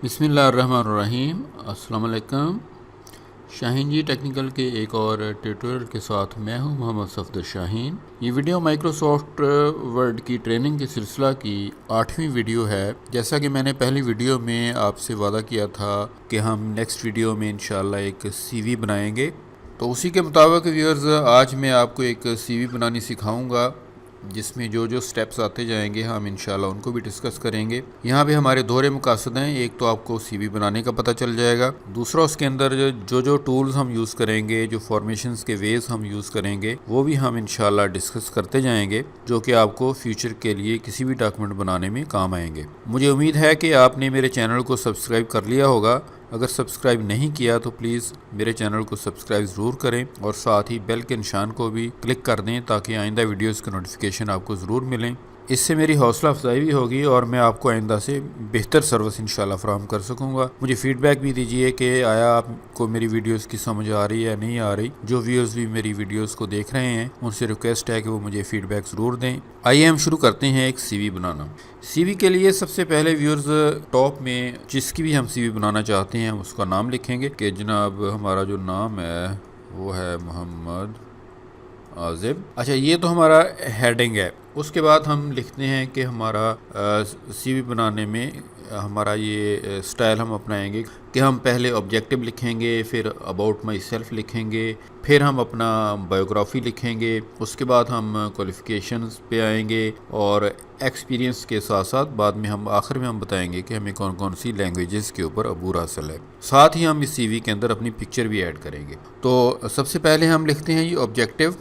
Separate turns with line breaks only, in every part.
बिस्मिल्लाहिर्रहमानिर्रहीम। अस्सलाम वालेकुम। शाहीन जी टेक्निकल के एक और ट्यूटोरियल के साथ मैं हूं मोहम्मद सफदर शाहीन। ये वीडियो माइक्रोसॉफ्ट वर्ड की ट्रेनिंग के सिलसिला की 8वीं वीडियो है। जैसा कि मैंने पहली वीडियो में आपसे वादा किया था कि हम नेक्स्ट वीडियो में इंशाल्लाह एक सीवी बनाएंगे, तो उसी के मुताबिक व्यूअर्स आज मैं आपको एक सीवी बनानी सिखाऊंगा, जिसमें जो जो स्टेप्स आते जाएंगे हम इंशाल्लाह उनको भी डिस्कस करेंगे। यहाँ पे हमारे दोहरे मकासद हैं। एक तो आपको सीवी बनाने का पता चल जाएगा, दूसरा उसके अंदर जो जो टूल्स हम यूज़ करेंगे, जो फॉर्मेशंस के वेज हम यूज़ करेंगे, वो भी हम इंशाल्लाह डिस्कस करते जाएंगे, जो कि आपको फ्यूचर के लिए किसी भी डॉक्यूमेंट बनाने में काम आएंगे। मुझे उम्मीद है कि आपने मेरे चैनल को सब्सक्राइब कर लिया होगा। अगर सब्सक्राइब नहीं किया तो प्लीज़ मेरे चैनल को सब्सक्राइब ज़रूर करें और साथ ही बेल के निशान को भी क्लिक कर दें, ताकि आइंदा वीडियोस के नोटिफिकेशन आपको ज़रूर मिलें। इससे मेरी हौसला अफजाई भी होगी और मैं आपको आइंदा से बेहतर सर्विस इंशाल्लाह फराहम कर सकूँगा। मुझे फ़ीडबैक भी दीजिए कि आया आपको मेरी वीडियोस की समझ आ रही है या नहीं आ रही। जो व्यूअर्स भी मेरी वीडियोस को देख रहे हैं उनसे रिक्वेस्ट है कि वो मुझे फ़ीडबैक ज़रूर दें। आइए हम शुरू करते हैं एक सीवी बनाना। सीवी के लिए सबसे पहले व्यूअर्स टॉप में जिसकी भी हम सीवी बनाना चाहते हैं उसका नाम लिखेंगे कि जनाब हमारा जो नाम है वो है मोहम्मद आज़िब। अच्छा, ये तो हमारा हेडिंग है। उसके बाद हम लिखते हैं कि हमारा सीवी बनाने में हमारा ये स्टाइल हम अपनाएंगे कि हम पहले ऑब्जेक्टिव लिखेंगे, फिर अबाउट माई सेल्फ लिखेंगे, फिर हम अपना बायोग्राफी लिखेंगे, उसके बाद हम क्वालिफ़िकेशंस पे आएंगे और एक्सपीरियंस के साथ साथ बाद में हम आखिर में हम बताएंगे कि हमें कौन कौन सी लैंग्वेजेस के ऊपर अबूर हासिल है। साथ ही हम इस सीवी के अंदर अपनी पिक्चर भी ऐड करेंगे। तो सबसे पहले हम लिखते हैं ये ऑब्जेक्टिव।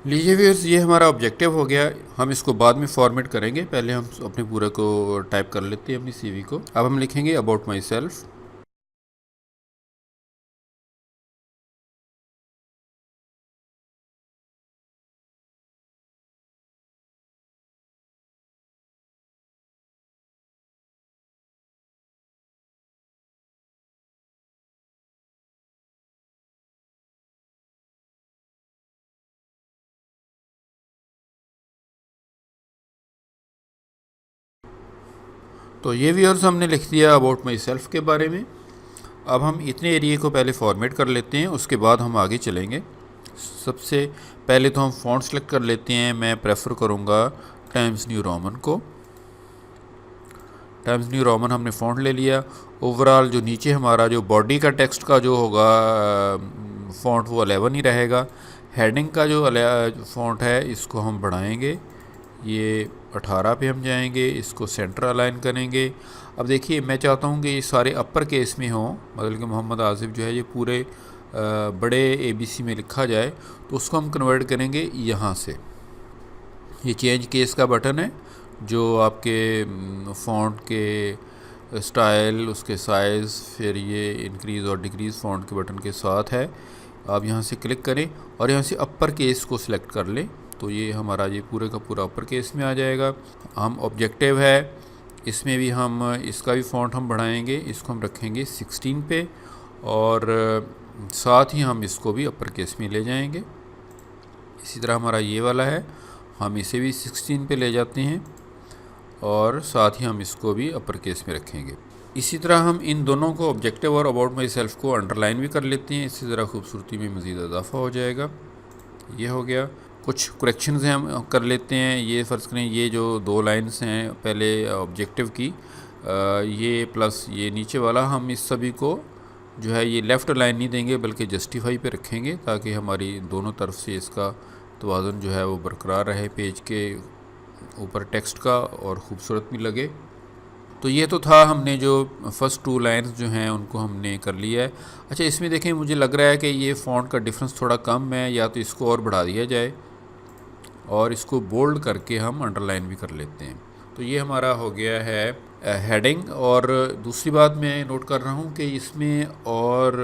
लीजिए व्यूअर्स, ये हमारा ऑब्जेक्टिव हो गया। हम इसको बाद में फॉर्मेट करेंगे, पहले हम अपने पूरे को टाइप कर लेते हैं अपनी सीवी को। अब हम लिखेंगे अबाउट माई सेल्फ। तो ये व्यूअर्स हमने लिख दिया अबाउट माई सेल्फ के बारे में। अब हम इतने एरिए को पहले फॉर्मेट कर लेते हैं, उसके बाद हम आगे चलेंगे। सबसे पहले तो हम फ़ॉन्ट सेलेक्ट कर लेते हैं। मैं प्रेफर करूँगा टाइम्स न्यू रोमन को। टाइम्स न्यू रोमन हमने फ़ॉन्ट ले लिया। ओवरऑल जो नीचे हमारा जो बॉडी का टेक्स्ट का जो होगा फ़ॉन्ट वो 11 ही रहेगा। हेडिंग का जो फ़ॉन्ट है इसको हम बढ़ाएंगे, ये 18 पे हम जाएंगे, इसको सेंटर अलाइन करेंगे। अब देखिए, मैं चाहता हूँ कि ये सारे अपर केस में हों, मतलब कि मोहम्मद आसिफ जो है ये पूरे बड़े ABC में लिखा जाए, तो उसको हम कन्वर्ट करेंगे यहाँ से। ये चेंज केस का बटन है जो आपके फ़ॉन्ट के स्टाइल, उसके साइज़, फिर ये इंक्रीज़ और डिक्रीज़ फ़ॉन्ट के बटन के साथ है। आप यहाँ से क्लिक करें और यहाँ से अपर केस को सिलेक्ट कर लें, तो ये हमारा ये पूरे का पूरा अपर केस में आ जाएगा। हम ऑब्जेक्टिव है, इसमें भी हम इसका भी फ़ॉन्ट हम बढ़ाएंगे, इसको हम रखेंगे 16 पे और साथ ही हम इसको भी अपर केस में ले जाएंगे। इसी तरह हमारा ये वाला है, हम इसे भी 16 पे ले जाते हैं और साथ ही हम इसको भी अपर केस में रखेंगे। इसी तरह हम इन दोनों को ऑब्जेक्टिव और अबाउट माई सेल्फ को अंडरलाइन भी कर लेते हैं, इससे ज़रा खूबसूरती में मज़ीद इजाफा हो जाएगा। ये हो गया। कुछ करेक्शंस हैं हम कर लेते हैं। ये फ़र्ज़ करें ये जो 2 लाइन्स हैं पहले ऑब्जेक्टिव की, ये प्लस ये नीचे वाला, हम इस सभी को जो है ये लेफ़्ट लाइन नहीं देंगे बल्कि जस्टिफाई पे रखेंगे, ताकि हमारी दोनों तरफ से इसका तवाज़ुन जो है वो बरकरार रहे पेज के ऊपर टेक्स्ट का और ख़ूबसूरत भी लगे। तो ये तो था, हमने जो फ़र्स्ट 2 लाइन्स जो हैं उनको हमने कर लिया है। अच्छा, इसमें देखें मुझे लग रहा है कि ये फ़ॉन्ट का डिफरेंस थोड़ा कम है, या तो इसको और बढ़ा दिया जाए और इसको बोल्ड करके हम अंडरलाइन भी कर लेते हैं। तो ये हमारा हो गया है हेडिंग। और दूसरी बात मैं नोट कर रहा हूँ कि इसमें और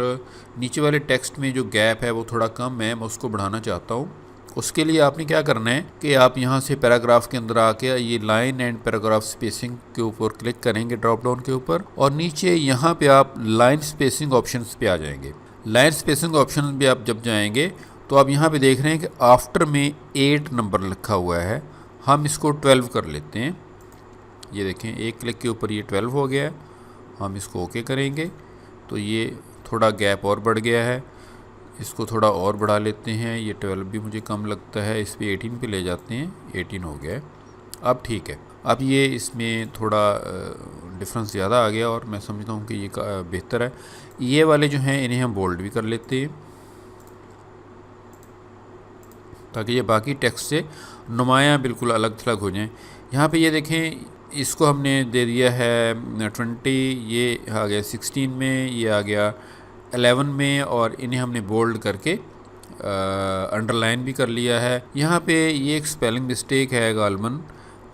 नीचे वाले टेक्स्ट में जो गैप है वो थोड़ा कम है, मैं उसको बढ़ाना चाहता हूँ। उसके लिए आपने क्या करना है कि आप यहाँ से पैराग्राफ के अंदर आके ये लाइन एंड पैराग्राफ स्पेसिंग के ऊपर क्लिक करेंगे ड्रॉप डाउन के ऊपर, और नीचे यहाँ पे आप लाइन स्पेसिंग ऑप्शंस पे आ जाएंगे। लाइन स्पेसिंग ऑप्शन भी आप जब जाएंगे तो आप यहाँ पे देख रहे हैं कि आफ्टर में 8 नंबर लिखा हुआ है, हम इसको 12 कर लेते हैं। ये देखें, एक क्लिक के ऊपर ये 12 हो गया है। हम इसको ओके करेंगे तो ये थोड़ा गैप और बढ़ गया है, इसको थोड़ा और बढ़ा लेते हैं। ये 12 भी मुझे कम लगता है, इस पर 18 पे ले जाते हैं, 18 हो गया है। अब ठीक है, अब ये इसमें थोड़ा डिफरेंस ज़्यादा आ गया और मैं समझता हूँ कि ये बेहतर है। ये वाले जो हैं इन्हें हम बोल्ड भी कर लेते हैं ताकि ये बाकी टेक्स्ट से नुमायाँ बिल्कुल अलग थलग हो जाएं। यहाँ पे ये देखें, इसको हमने दे दिया है 20, ये आ गया 16 में, ये आ गया 11 में, और इन्हें हमने बोल्ड करके अंडरलाइन भी कर लिया है। यहाँ पे ये एक स्पेलिंग मिस्टेक है गालमन,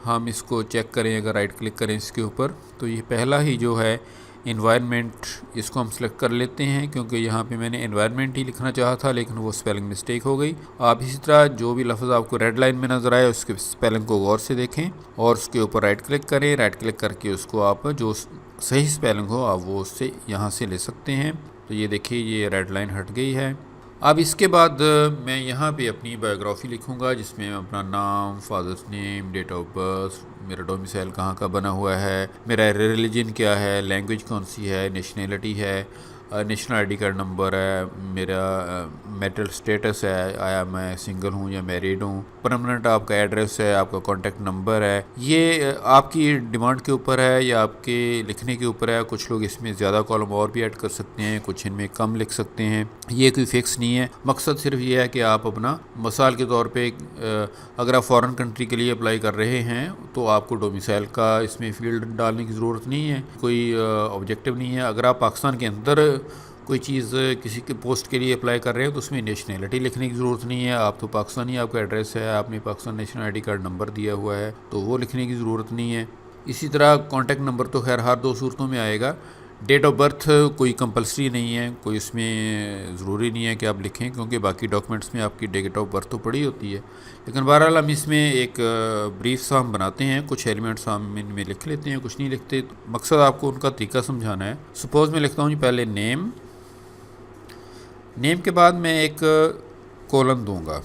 हम इसको चेक करें, अगर राइट क्लिक करें इसके ऊपर तो ये पहला ही जो है इन्वायरमेंट, इसको हम सेलेक्ट कर लेते हैं क्योंकि यहाँ पे मैंने इन्वायरमेंट ही लिखना चाहा था लेकिन वो स्पेलिंग मिस्टेक हो गई। आप इसी तरह जो भी लफ्ज़ आपको रेड लाइन में नज़र आए उसके स्पेलिंग को गौर से देखें और उसके ऊपर राइट क्लिक करें। राइट क्लिक करके उसको आप जो सही स्पेलिंग हो आप वो उससे यहाँ से ले सकते हैं। तो ये देखिए, ये रेड लाइन हट गई है। अब इसके बाद मैं यहाँ पे अपनी बायोग्राफ़ी लिखूँगा जिसमें अपना नाम, father's name, date of birth, मेरा डोमिसाइल कहाँ का बना हुआ है, मेरा रिलीजन क्या है, लैंग्वेज कौन सी है, नेशनैलिटी है, नेशनल आईडी कार्ड नंबर है, मेरा मैरिटल स्टेटस है, आया मैं सिंगल हूँ या मैरिड हूँ, परमानेंट आपका एड्रेस है, आपका कॉन्टैक्ट नंबर है। ये आपकी डिमांड के ऊपर है या आपके लिखने के ऊपर है। कुछ लोग इसमें ज़्यादा कॉलम और भी ऐड कर सकते हैं, कुछ इनमें कम लिख सकते हैं, ये कोई फिक्स नहीं है। मकसद सिर्फ ये है कि आप अपना मिसाल के तौर पे अगर आप फॉरेन कंट्री के लिए अप्लाई कर रहे हैं तो आपको डोमिसाइल का इसमें फील्ड डालने की ज़रूरत नहीं है, कोई ऑब्जेक्टिव नहीं है। अगर आप पाकिस्तान के अंदर कोई चीज़ किसी के पोस्ट के लिए अप्लाई कर रहे हो तो उसमें नेशनैलिटी लिखने की ज़रूरत नहीं है। आप तो पाकिस्तानी, आपका एड्रेस है, आपने Pakistan national ID card number दिया हुआ है तो वो लिखने की ज़रूरत नहीं है। इसी तरह कॉन्टैक्ट नंबर तो खैर हर 2 सूरतों में आएगा। डेट ऑफ बर्थ कोई कंपलसरी नहीं है, कोई इसमें ज़रूरी नहीं है कि आप लिखें क्योंकि बाकी डॉक्यूमेंट्स में आपकी डेट ऑफ बर्थ तो पड़ी होती है। लेकिन बहरहाल हम इसमें एक ब्रीफ सा हम बनाते हैं, कुछ एलिमेंट्स हम इनमें लिख लेते हैं, कुछ नहीं लिखते। मकसद आपको उनका तरीका समझाना है। सपोज़ मैं लिखता हूँ जी पहले नेम के बाद मैं एक कोलन दूंगा,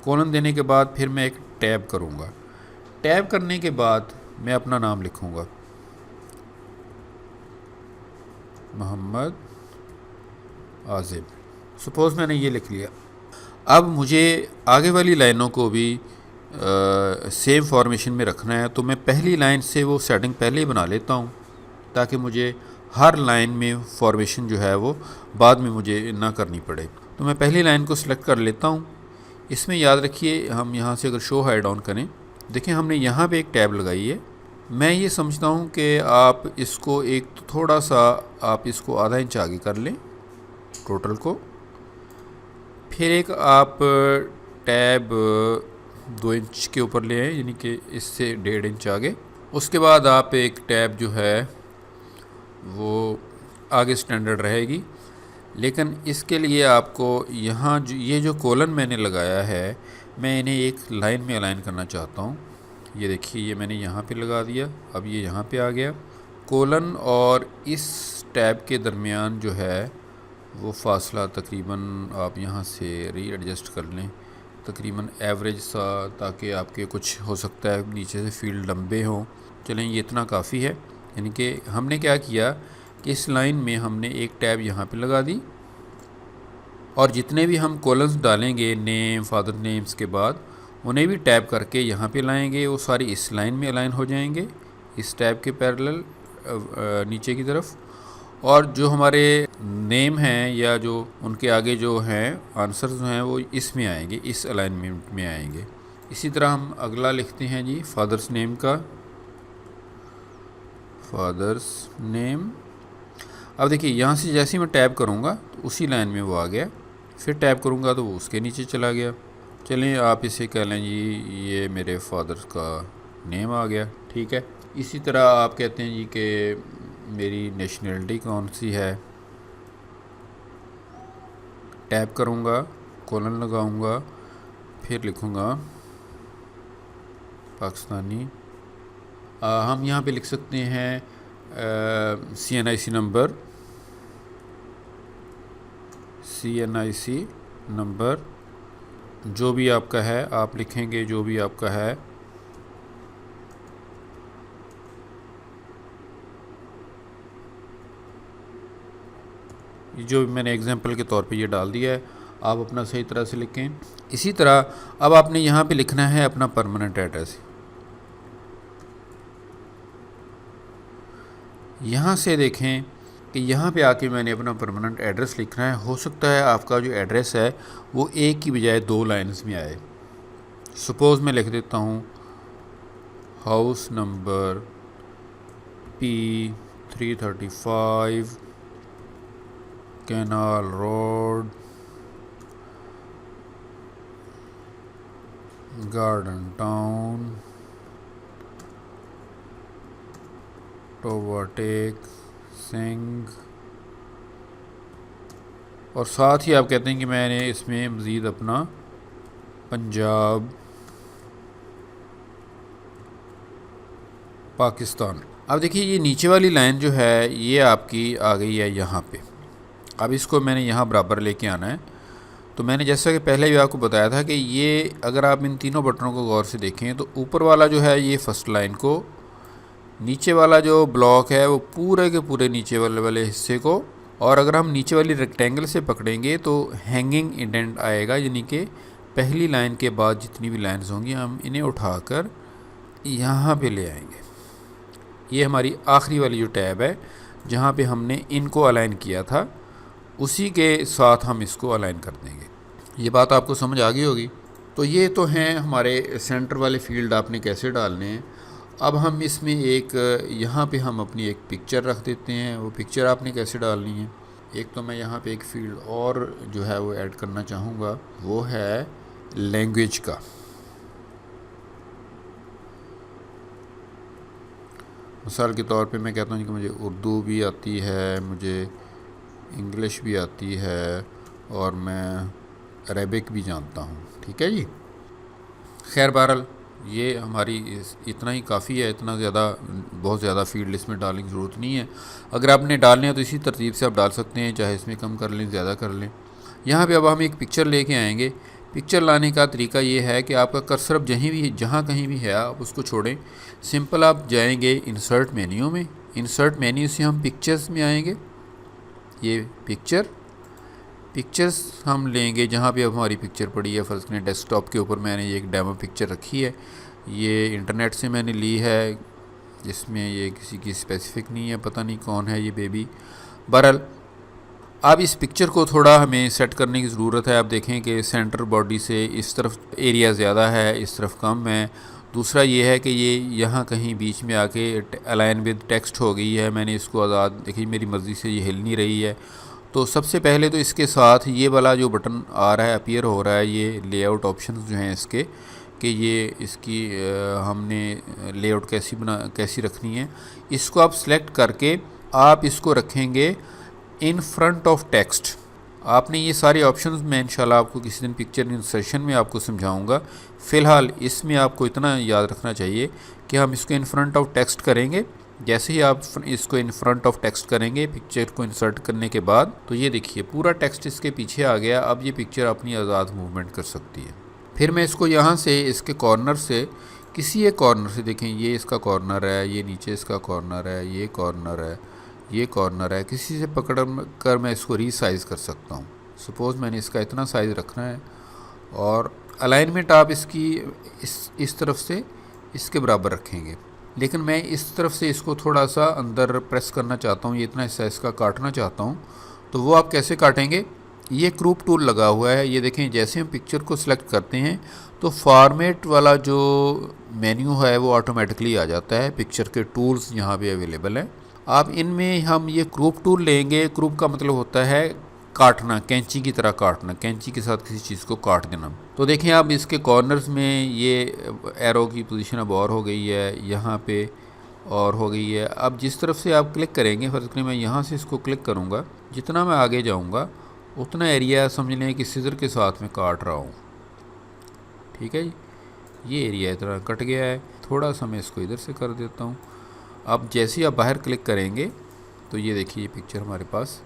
कोलन देने के बाद फिर मैं एक टैब करूंगा, टैब करने के बाद मैं अपना नाम लिखूंगा, मोहम्मद आज़िब। सपोज़ मैंने ये लिख लिया। अब मुझे आगे वाली लाइनों को भी सेम फॉर्मेशन में रखना है तो मैं पहली लाइन से वो सेटिंग पहले ही बना लेता हूँ ताकि मुझे हर लाइन में फॉर्मेशन जो है वो बाद में मुझे ना करनी पड़े। तो मैं पहली लाइन को सिलेक्ट कर लेता हूँ। इसमें याद रखिए, हम यहाँ से अगर शो हाइड ऑन करें, देखें हमने यहाँ पे एक टैब लगाई है। मैं ये समझता हूँ कि आप इसको एक तो थोड़ा सा आप इसको आधा इंच आगे कर लें टोटल को, फिर एक आप टैब 2 इंच के ऊपर ले आए, यानी कि इससे 1.5 इंच आगे। उसके बाद आप एक टैब जो है वो आगे स्टैंडर्ड रहेगी, लेकिन इसके लिए आपको यहाँ ये जो कोलन मैंने लगाया है मैं इन्हें एक लाइन में अलाइन करना चाहता हूँ। ये देखिए, ये मैंने यहाँ पे लगा दिया, अब ये यहाँ पे आ गया। कोलन और इस टैब के दरमियान जो है वो फासला तकरीबन आप यहाँ से रीएडजस्ट कर लें, तकरीबन एवरेज सा, ताकि आपके कुछ हो सकता है नीचे से फील्ड लंबे हों। चलें, ये इतना काफ़ी है। यानी कि हमने क्या किया कि इस लाइन में हमने एक टैब यहाँ पे लगा दी और जितने भी हम कॉलम्स डालेंगे नेम, फादर नेम्स के बाद, उन्हें भी टैब करके यहाँ पे लाएंगे, वो सारी इस लाइन में अलाइन हो जाएंगे, इस टैब के पैरेलल नीचे की तरफ। और जो हमारे नेम हैं या जो उनके आगे जो हैं आंसर जो हैं वो इसमें आएंगे, इस अलाइनमेंट में आएंगे। इसी तरह हम अगला लिखते हैं जी फादर्स नेम का, फादर्स नेम। अब देखिए, यहाँ से जैसे ही मैं टैब करूँगा तो उसी लाइन में वो आ गया, फिर टैब करूँगा तो वो उसके नीचे चला गया। चलें, आप इसे कह लें जी ये मेरे फादर का नेम आ गया, ठीक है। इसी तरह आप कहते हैं जी कि मेरी नेशनैलिटी कौन सी है, टैब करूँगा, कोलन लगाऊँगा, फिर लिखूँगा पाकिस्तानी। हम यहाँ पे लिख सकते हैं CNIC नंबर, CNIC नंबर जो भी आपका है आप लिखेंगे, जो भी आपका है। जो मैंने एग्जांपल के तौर पे ये डाल दिया है, आप अपना सही तरह से लिखें। इसी तरह अब आपने यहाँ पे लिखना है अपना परमानेंट एड्रेस। यहाँ से देखें कि यहाँ पे आके मैंने अपना परमानेंट एड्रेस लिखना है। हो सकता है आपका जो एड्रेस है वो एक की बजाय 2 लाइन्स में आए। सपोज़ मैं लिख देता हूँ house number P335 canal road, garden town, Toba Tek, Singh. और साथ ही आप कहते हैं कि मैंने इसमें मज़ीद अपना पंजाब पाकिस्तान। अब देखिए ये नीचे वाली लाइन जो है ये आपकी आ गई है यहाँ पे। अब इसको मैंने यहाँ बराबर लेके आना है। तो मैंने जैसा कि पहले भी आपको बताया था कि ये अगर आप इन तीनों बटनों को गौर से देखें तो ऊपर वाला जो है ये फर्स्ट लाइन को, नीचे वाला जो ब्लॉक है वो पूरे के पूरे नीचे वाले हिस्से को, और अगर हम नीचे वाली रेक्टेंगल से पकड़ेंगे तो हैंगिंग इंडेंट आएगा, यानी कि पहली लाइन के बाद जितनी भी लाइन्स होंगी हम इन्हें उठाकर यहाँ पे ले आएंगे। ये हमारी आखिरी वाली जो टैब है जहाँ पे हमने इनको अलाइन किया था, उसी के साथ हम इसको अलाइन कर देंगे। ये बात आपको समझ आ गई होगी। तो ये तो हैं हमारे सेंटर वाले फील्ड आपने कैसे डालने हैं। अब हम इसमें एक यहाँ पे हम अपनी एक पिक्चर रख देते हैं। वो पिक्चर आपने कैसे डालनी है, एक तो मैं यहाँ पे एक फील्ड और जो है वो ऐड करना चाहूँगा, वो है लैंग्वेज का। मिसाल के तौर पे मैं कहता हूँ कि मुझे उर्दू भी आती है, मुझे इंग्लिश भी आती है और मैं अरेबिक भी जानता हूँ। ठीक है जी। खैर बहरहाल ये हमारी इतना ही काफ़ी है, इतना ज़्यादा बहुत ज़्यादा फील्ड इसमें डालने की ज़रूरत नहीं है। अगर आपने डालने हैं तो इसी तरतीब से आप डाल सकते हैं, चाहे इसमें कम कर लें ज़्यादा कर लें। यहाँ पे अब हम एक पिक्चर लेके आएंगे। पिक्चर लाने का तरीका ये है कि आपका कर्सर अब जहाँ कहीं भी है आप उसको छोड़ें। सिंपल आप जाएंगे इंसर्ट मेन्यू में, इंसर्ट मेन्यू से हम पिक्चर्स में आएंगे। ये पिक्चर्स हम लेंगे जहाँ पे अब हमारी पिक्चर पड़ी है। फर्स्ट ने डेस्कटॉप के ऊपर मैंने ये एक डेमो पिक्चर रखी है, ये इंटरनेट से मैंने ली है, जिसमें ये किसी की स्पेसिफिक नहीं है, पता नहीं कौन है ये बेबी। बहरहाल अब इस पिक्चर को थोड़ा हमें सेट करने की ज़रूरत है। आप देखें कि सेंटर बॉडी से इस तरफ एरिया ज़्यादा है, इस तरफ कम है। दूसरा ये है कि ये यहाँ कहीं बीच में आके अलाइन विद टेक्स्ट हो गई है। मैंने इसको आज़ाद, देखिए मेरी मर्ज़ी से ये हिल नहीं रही है। तो सबसे पहले तो इसके साथ ये वाला जो बटन आ रहा है, अपीयर हो रहा है, ये लेआउट ऑप्शंस जो हैं इसके, कि ये इसकी हमने लेआउट कैसी रखनी है, इसको आप सेलेक्ट करके आप इसको रखेंगे इन फ्रंट ऑफ टेक्स्ट। आपने ये सारे ऑप्शंस मैं इंशाल्लाह आपको किसी दिन पिक्चर इंसर्शन में आपको समझाऊंगा। फ़िलहाल इसमें आपको इतना याद रखना चाहिए कि हम इसको इन फ्रंट ऑफ टेक्स्ट करेंगे। जैसे ही आप इसको इन फ्रंट ऑफ टेक्स्ट करेंगे पिक्चर को इंसर्ट करने के बाद, तो ये देखिए पूरा टेक्स्ट इसके पीछे आ गया। अब ये पिक्चर अपनी आज़ाद मूवमेंट कर सकती है। फिर मैं इसको यहाँ से इसके कॉर्नर से, किसी एक कॉर्नर से, देखें ये इसका कॉर्नर है, ये नीचे इसका कॉर्नर है, ये कॉर्नर है, ये कॉर्नर है, किसी से पकड़ कर मैं इसको रीसाइज़ कर सकता हूँ। सपोज़ मैंने इसका इतना साइज़ रखना है और अलाइनमेंट आप इसकी इस तरफ से इसके बराबर रखेंगे, लेकिन मैं इस तरफ से इसको थोड़ा सा अंदर प्रेस करना चाहता हूँ, ये इतना हिस्सा इसका काटना चाहता हूँ। तो वो आप कैसे काटेंगे, ये क्रूप टूल लगा हुआ है। ये देखें जैसे हम पिक्चर को सिलेक्ट करते हैं तो फॉर्मेट वाला जो मेन्यू है वो ऑटोमेटिकली आ जाता है। पिक्चर के टूल्स यहाँ पे अवेलेबल हैं। आप इनमें हम ये क्रूप टूल लेंगे। क्रूप का मतलब होता है काटना, कैंची की तरह काटना, कैंची के साथ किसी चीज़ को काट देना। तो देखें आप इसके कॉर्नर्स में ये एरो की पोजीशन अब और हो गई है, यहाँ पे और हो गई है। अब जिस तरफ से आप क्लिक करेंगे, फर्ज करें मैं यहाँ से इसको क्लिक करूँगा, जितना मैं आगे जाऊँगा उतना एरिया समझ लें कि सीजर के साथ में काट रहा हूँ। ठीक है जी, ये एरिया इतना कट गया है। थोड़ा सा मैं इसको इधर से कर देता हूँ। अब जैसे ही आप बाहर क्लिक करेंगे तो ये देखिए ये पिक्चर हमारे पास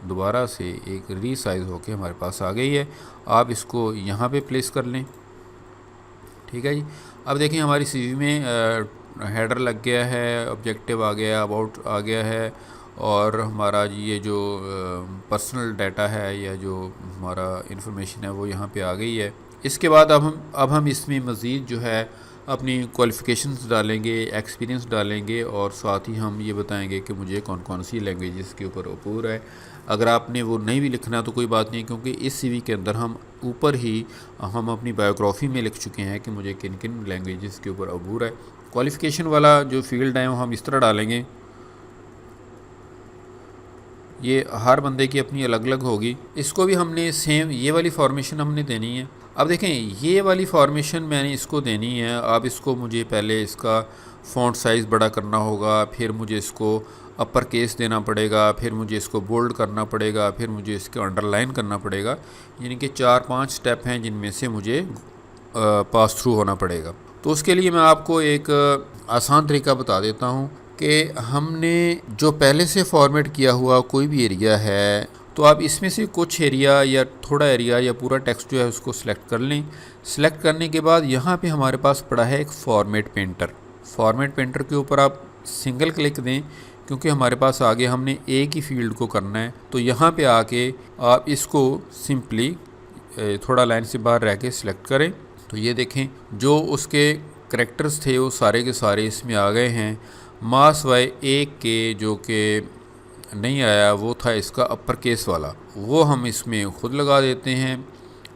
दोबारा से एक रीसाइज होके हमारे पास आ गई है। आप इसको यहाँ पे प्लेस कर लें। ठीक है जी। अब देखें हमारी सीवी में हेडर लग गया है, ऑब्जेक्टिव आ गया, अबाउट आ गया है, और हमारा ये जो पर्सनल डाटा है या जो हमारा इन्फॉर्मेशन है वो यहाँ पे आ गई है। इसके बाद अब हम इसमें मज़ीद जो है अपनी क्वालिफ़िकेशंस डालेंगे, एक्सपीरियंस डालेंगे, और साथ ही हम ये बताएंगे कि मुझे कौन कौन सी लैंग्वेजेस के ऊपर अबूर है। अगर आपने वो नहीं भी लिखना तो कोई बात नहीं, क्योंकि इस सीवी के अंदर हम ऊपर ही हम अपनी बायोग्राफी में लिख चुके हैं कि मुझे किन किन लैंग्वेजेस के ऊपर अबूर है। क्वालिफ़िकेशन वाला जो फील्ड है वो हम इस तरह डालेंगे, ये हर बंदे की अपनी अलग अलग होगी। इसको भी हमने सेम ये वाली फॉर्मेशन हमने देनी है। अब देखें ये वाली फॉर्मेशन मैंने इसको देनी है। अब इसको मुझे पहले इसका फ़ॉन्ट साइज़ बड़ा करना होगा, फिर मुझे इसको अपर केस देना पड़ेगा, फिर मुझे इसको बोल्ड करना पड़ेगा, फिर मुझे इसको अंडरलाइन करना पड़ेगा। यानी कि 4-5 स्टेप हैं जिनमें से मुझे पास थ्रू होना पड़ेगा। तो उसके लिए मैं आपको एक आसान तरीका बता देता हूँ कि हमने जो पहले से फॉर्मेट किया हुआ कोई भी एरिया है, तो आप इसमें से कुछ एरिया या थोड़ा एरिया या पूरा टेक्स्ट जो है उसको सिलेक्ट कर लें। सिलेक्ट करने के बाद यहाँ पे हमारे पास पड़ा है एक फॉर्मेट पेंटर। फॉर्मेट पेंटर के ऊपर आप सिंगल क्लिक दें, क्योंकि हमारे पास आगे हमने एक ही फील्ड को करना है। तो यहाँ पे आके आप इसको सिंपली थोड़ा लाइन से बाहर रह के सिलेक्ट करें। तो ये देखें जो उसके करैक्टर्स थे वो सारे के सारे इसमें आ गए हैं। मास वाई एक के जो कि नहीं आया वो था इसका अपर केस वाला, वो हम इसमें ख़ुद लगा देते हैं।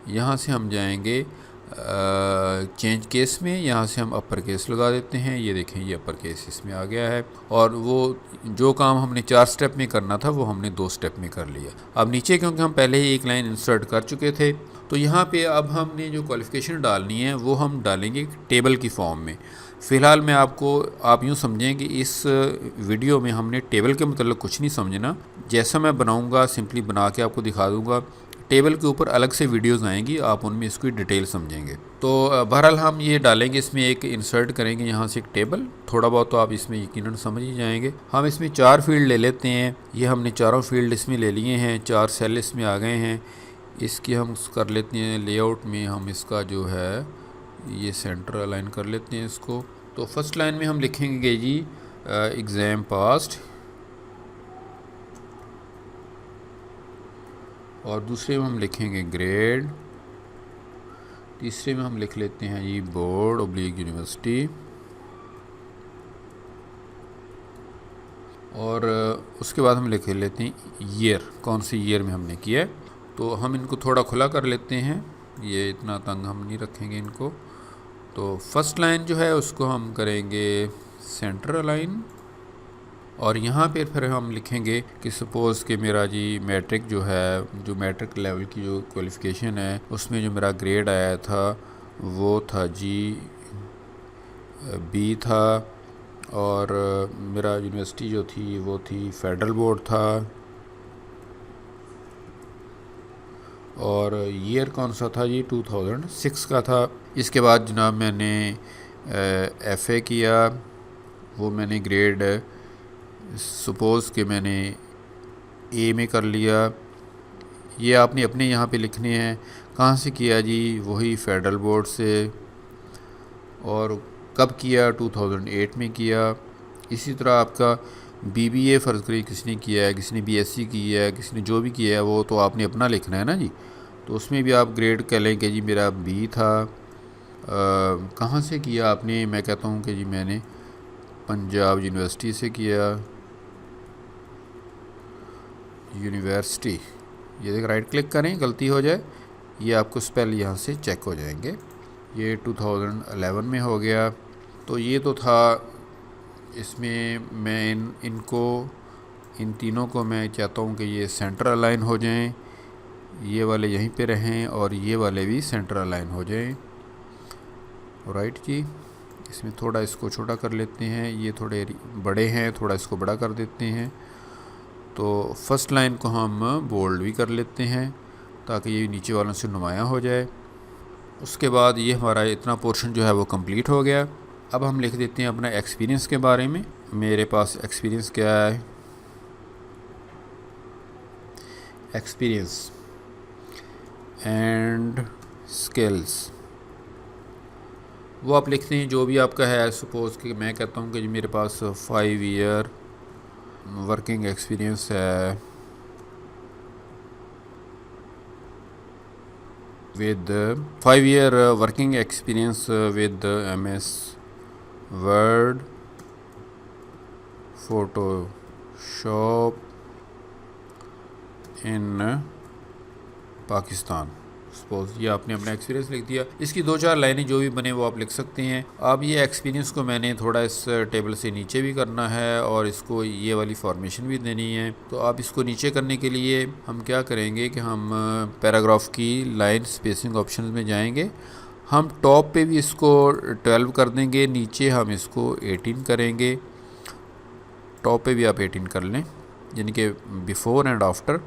यहाँ से हम जाएंगे चेंज केस में, यहाँ से हम अपर केस लगा देते हैं। ये देखें ये अपर केस इसमें आ गया है, और वो जो काम हमने 4 स्टेप में करना था वो हमने 2 स्टेप में कर लिया। अब नीचे क्योंकि हम पहले ही एक लाइन इंसर्ट कर चुके थे, तो यहाँ पे अब हमने जो क्वालिफ़िकेशन डालनी है वो हम डालेंगे टेबल की फॉर्म में। फ़िलहाल मैं आपको, आप यूँ समझें कि इस वीडियो में हमने टेबल के मतलब कुछ नहीं समझना। जैसा मैं बनाऊँगा सिंपली बना के आपको दिखा दूँगा। टेबल के ऊपर अलग से वीडियोस आएंगी, आप उनमें इसकी डिटेल समझेंगे। तो बहरहाल हम ये डालेंगे, इसमें एक इंसर्ट करेंगे यहाँ से एक टेबल। थोड़ा बहुत तो आप इसमें यकीनन समझ ही जाएंगे। हम इसमें 4 फील्ड ले लेते हैं। ये हमने चारों फील्ड इसमें ले लिए हैं, 4 सेल इसमें आ गए हैं। इसकी हम कर लेते हैं लेआउट में, हम इसका जो है ये सेंटर अलाइन कर लेते हैं इसको। तो फर्स्ट लाइन में हम लिखेंगे जी एग्ज़ाम पास्ट, और दूसरे में हम लिखेंगे ग्रेड, तीसरे में हम लिख लेते हैं जी बोर्ड ऑब्लिक यूनिवर्सिटी, और उसके बाद हम लिख लेते हैं ईयर, कौन सी ईयर में हमने किया है। तो हम इनको थोड़ा खुला कर लेते हैं, ये इतना तंग हम नहीं रखेंगे इनको। तो फर्स्ट लाइन जो है उसको हम करेंगे सेंटर अलाइन, और यहाँ पे फिर हम लिखेंगे कि सपोज़ कि मेरा जी मैट्रिक जो है, जो मैट्रिक लेवल की जो क्वालिफ़िकेशन है उसमें जो मेरा ग्रेड आया था वो था जी बी था, और मेरा यूनिवर्सिटी जो थी वो थी फेडरल बोर्ड था, और ईयर कौन सा था जी 2006 का था। इसके बाद जनाब मैंने एफ़ए किया, वो मैंने ग्रेड सपोज़ कि मैंने ए में कर लिया। ये आपने अपने यहाँ पे लिखने हैं। कहाँ से किया जी, वही फेडरल बोर्ड से, और कब किया 2008 में किया। इसी तरह आपका बीबीए फ़र्ज़ करिए किसी ने किया है, किसी ने बीएससी की है, किसी ने जो भी किया है वो तो आपने अपना लिखना है ना जी। तो उसमें भी आप ग्रेड कह लें कि जी मेरा बी था। कहाँ से किया आपने, मैं कहता हूँ कि जी मैंने पंजाब यूनिवर्सिटी से किया, यूनिवर्सिटी। ये देख राइट क्लिक करें, गलती हो जाए ये आपको स्पेल यहाँ से चेक हो जाएंगे। ये 2011 में हो गया। तो ये तो था, इसमें मैं इन तीनों को मैं चाहता हूँ कि ये सेंटर अलाइन हो जाएं, ये वाले यहीं पे रहें और ये वाले भी सेंटर अलाइन हो जाएं। राइट जी। इसमें थोड़ा इसको छोटा कर लेते हैं, ये थोड़े बड़े हैं, थोड़ा इसको बड़ा कर देते हैं। तो फर्स्ट लाइन को हम बोल्ड भी कर लेते हैं ताकि ये नीचे वालों से नुमायाँ हो जाए। उसके बाद ये हमारा इतना पोर्शन जो है वो कंप्लीट हो गया। अब हम लिख देते हैं अपना एक्सपीरियंस के बारे में। मेरे पास एक्सपीरियंस क्या है, एक्सपीरियंस एंड स्किल्स, वो आप लिखते हैं जो भी आपका है। सपोज़ कि मैं कहता हूँ कि मेरे पास 5 ईयर वर्किंग एक्सपीरियंस है with 5 year working experience with MS Word, Photoshop in Pakistan. Suppose ये आपने अपना एक्सपीरियंस लिख दिया। इसकी 2-4 लाइनें जो भी बने वो आप लिख सकते हैं। अब ये एक्सपीरियंस को मैंने थोड़ा इस टेबल से नीचे भी करना है और इसको ये वाली फॉर्मेशन भी देनी है। तो आप इसको नीचे करने के लिए हम क्या करेंगे कि हम पैराग्राफ की लाइन स्पेसिंग ऑप्शन में जाएंगे। हम टॉप पे भी इसको 12 कर देंगे, नीचे हम इसको 18 करेंगे। टॉप पे भी आप 18 कर लें, यानी कि बिफ़ोर एंड आफ्टर।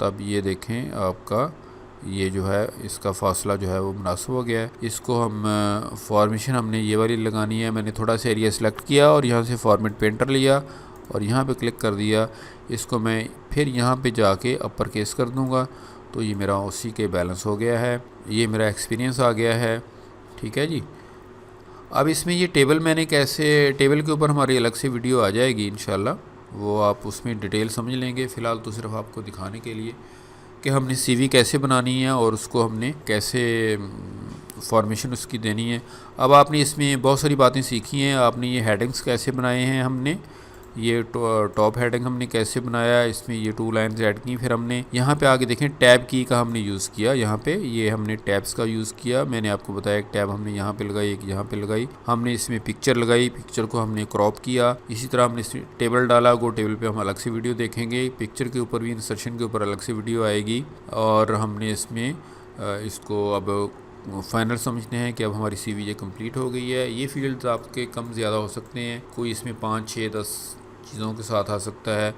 तब ये देखें आपका ये जो है इसका फासला जो है वो मुनासिब हो गया है। इसको हम फॉर्मेशन हमने ये वाली लगानी है। मैंने थोड़ा सा एरिया सेलेक्ट किया और यहाँ से फॉर्मेट पेंटर लिया और यहाँ पे क्लिक कर दिया। इसको मैं फिर यहाँ पे जाके अपर केस कर दूँगा तो ये मेरा उसी के बैलेंस हो गया है। ये मेरा एक्सपीरियंस आ गया है। ठीक है जी। अब इसमें ये टेबल मैंने कैसे, टेबल के ऊपर हमारी अलग से वीडियो आ जाएगी इंशाल्लाह, वो आप उसमें डिटेल समझ लेंगे। फ़िलहाल तो सिर्फ आपको दिखाने के लिए कि हमने सीवी कैसे बनानी है और उसको हमने कैसे फॉर्मेशन उसकी देनी है। अब आपने इसमें बहुत सारी बातें सीखी हैं। आपने ये हेडिंग्स कैसे बनाए हैं, हमने ये टॉप हेडिंग हमने कैसे बनाया, इसमें ये 2 लाइन्स ऐड की। फिर हमने यहाँ पे आगे देखें टैब की का हमने यूज़ किया। यहाँ पे ये हमने टैब्स का यूज़ किया। मैंने आपको बताया एक टैब हमने यहाँ पे लगाई, एक यहाँ पे लगाई। हमने इसमें पिक्चर लगाई, पिक्चर को हमने क्रॉप किया। इसी तरह हमने इसमें टेबल डाला। वो टेबल पे हम अलग से वीडियो देखेंगे। पिक्चर के ऊपर भी, इंसर्शन के ऊपर अलग से वीडियो आएगी। और हमने इसमें इसको अब फाइनल समझते हैं कि अब हमारी CV ये कंप्लीट हो गई है। ये फील्ड्स आपके कम ज़्यादा हो सकते हैं, कोई इसमें 5, 6, 10 चीज़ों के साथ आ सकता है।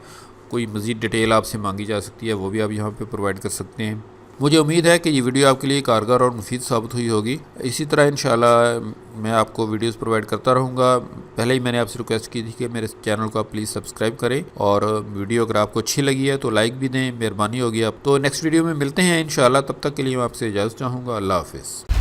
कोई मज़ीद डिटेल आपसे मांगी जा सकती है, वो भी आप यहाँ पे प्रोवाइड कर सकते हैं। मुझे उम्मीद है कि ये वीडियो आपके लिए कारगर और मुफीद साबित हुई होगी। इसी तरह इंशाल्लाह मैं आपको वीडियोस प्रोवाइड करता रहूँगा। पहले ही मैंने आपसे रिक्वेस्ट की थी कि मेरे चैनल को आप प्लीज़ सब्सक्राइब करें और वीडियो अगर आपको अच्छी लगी है तो लाइक भी दें, मेहरबानी होगी। आप तो नेक्स्ट वीडियो में मिलते हैं इंशाल्लाह। तब तक के लिए मैं आपसे इजाज़त चाहूँगा। अल्लाह हाफ़िज़।